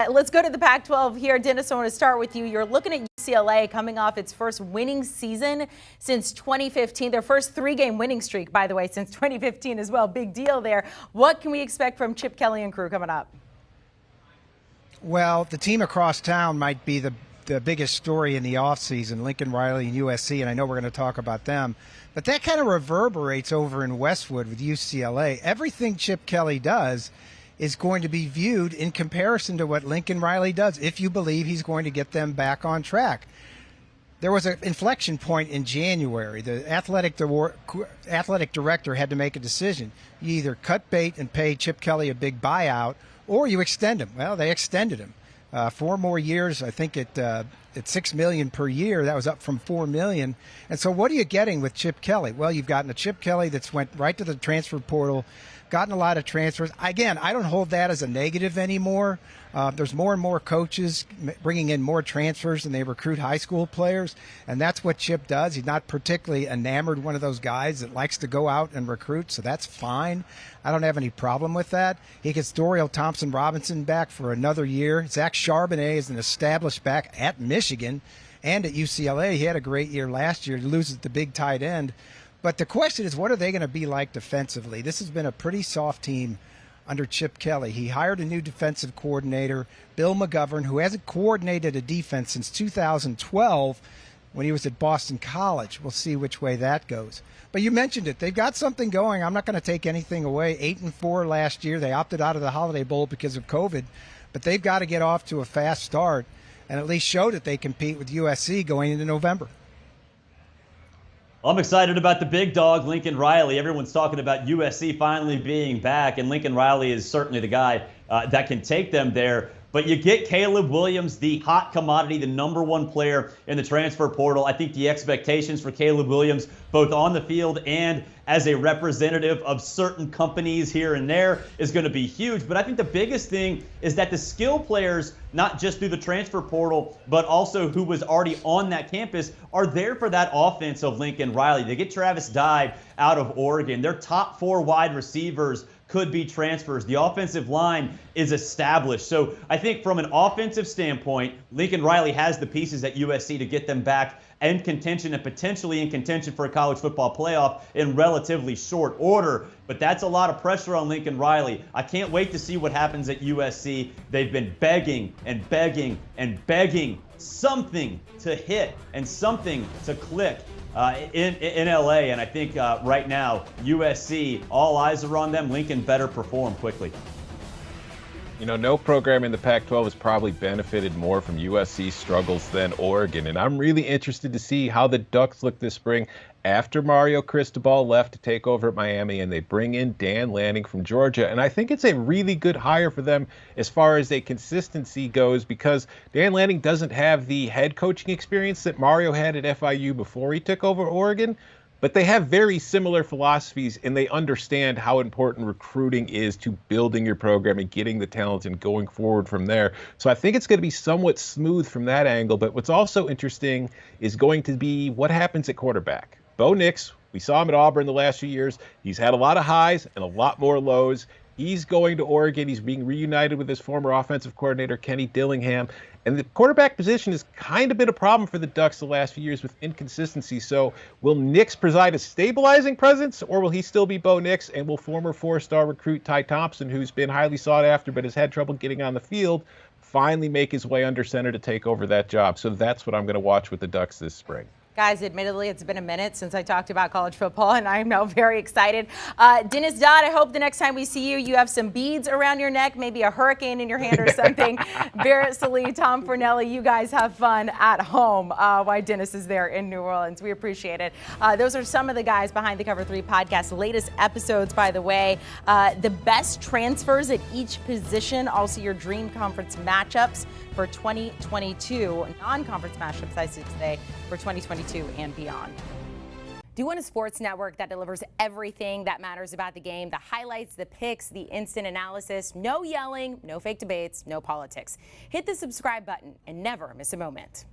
Let's go to the Pac-12 here. Dennis, I want to start with you. You're looking at UCLA coming off its first winning season since 2015. Their first 3-game winning streak, by the way, since 2015 as well. Big deal there. What can we expect from Chip Kelly and crew coming up? Well, the team across town might be the biggest story in the offseason, Lincoln Riley and USC, and I know we're going to talk about them. But that kind of reverberates over in Westwood with UCLA. Everything Chip Kelly does is going to be viewed in comparison to what Lincoln Riley does, if you believe he's going to get them back on track. There was an inflection point in January. The athletic director had to make a decision. You either cut bait and pay Chip Kelly a big buyout, or you extend him. Well, they extended him. 4 more years, I think at $6 million per year. That was up from $4 million. And so what are you getting with Chip Kelly? Well, you've gotten a Chip Kelly that's went right to the transfer portal, gotten a lot of transfers. Again, I don't hold that as a negative anymore. There's more and more coaches bringing in more transfers than they recruit high school players, and that's what Chip does. He's not particularly enamored one of those guys that likes to go out and recruit, so that's fine. I don't have any problem with that. He gets Dorial Thompson-Robinson back for another year. Zach Charbonnet is an established back at Michigan and at UCLA. He had a great year last year. He loses the big tight end. But the question is, what are they going to be like defensively? This has been a pretty soft team under Chip Kelly. He hired a new defensive coordinator, Bill McGovern, who hasn't coordinated a defense since 2012 when he was at Boston College. We'll see which way that goes. But you mentioned it. They've got something going. I'm not going to take anything away. 8-4 last year. They opted out of the Holiday Bowl because of COVID. But they've got to get off to a fast start and at least show that they compete with USC going into November. I'm excited about the big dog, Lincoln Riley. Everyone's talking about USC finally being back, and Lincoln Riley is certainly the guy that can take them there. But you get Caleb Williams, the hot commodity, the #1 player in the transfer portal. I think the expectations for Caleb Williams, both on the field and as a representative of certain companies here and there, is going to be huge. But I think the biggest thing is that the skill players, not just through the transfer portal, but also who was already on that campus, are there for that offense of Lincoln Riley. They get Travis Dye out of Oregon. Their top 4 wide receivers could be transfers. The offensive line is established. So I think from an offensive standpoint, Lincoln Riley has the pieces at USC to get them back in contention and potentially in contention for a college football playoff in relatively short order. But that's a lot of pressure on Lincoln Riley. I can't wait to see what happens at USC. They've been begging and begging and begging something to hit and something to click in LA, and I think right now USC, all eyes are on them. Lincoln better perform quickly. You know, no program in the Pac-12 has probably benefited more from USC's struggles than Oregon, and I'm really interested to see how the Ducks look this spring after Mario Cristobal left to take over at Miami, and they bring in Dan Lanning from Georgia. And I think it's a really good hire for them as far as a consistency goes, because Dan Lanning doesn't have the head coaching experience that Mario had at FIU before he took over Oregon. But they have very similar philosophies, and they understand how important recruiting is to building your program and getting the talent and going forward from there. So I think it's going to be somewhat smooth from that angle. But what's also interesting is going to be what happens at quarterback. Bo Nix, we saw him at Auburn the last few years. He's had a lot of highs and a lot more lows. He's going to Oregon. He's being reunited with his former offensive coordinator, Kenny Dillingham. And the quarterback position has kind of been a problem for the Ducks the last few years with inconsistency. So will Nix provide a stabilizing presence, or will he still be Bo Nix? And will former 4-star recruit Ty Thompson, who's been highly sought after but has had trouble getting on the field, finally make his way under center to take over that job? So that's what I'm going to watch with the Ducks this spring. Guys, admittedly, it's been a minute since I talked about college football, and I'm now very excited. Dennis Dodd, I hope the next time we see you, you have some beads around your neck, maybe a hurricane in your hand or something. Barrett Sallee, Tom Fornelli, you guys have fun at home while Dennis is there in New Orleans. We appreciate it. Those are some of the guys behind the Cover 3 podcast. Latest episodes, by the way. The best transfers at each position. Also, your dream conference matchups for 2022. Non-conference matchups, I should say, for 2022 and beyond. Do you want a sports network that delivers everything that matters about the game? The highlights, the picks, the instant analysis, no yelling, no fake debates, no politics. Hit the subscribe button and never miss a moment.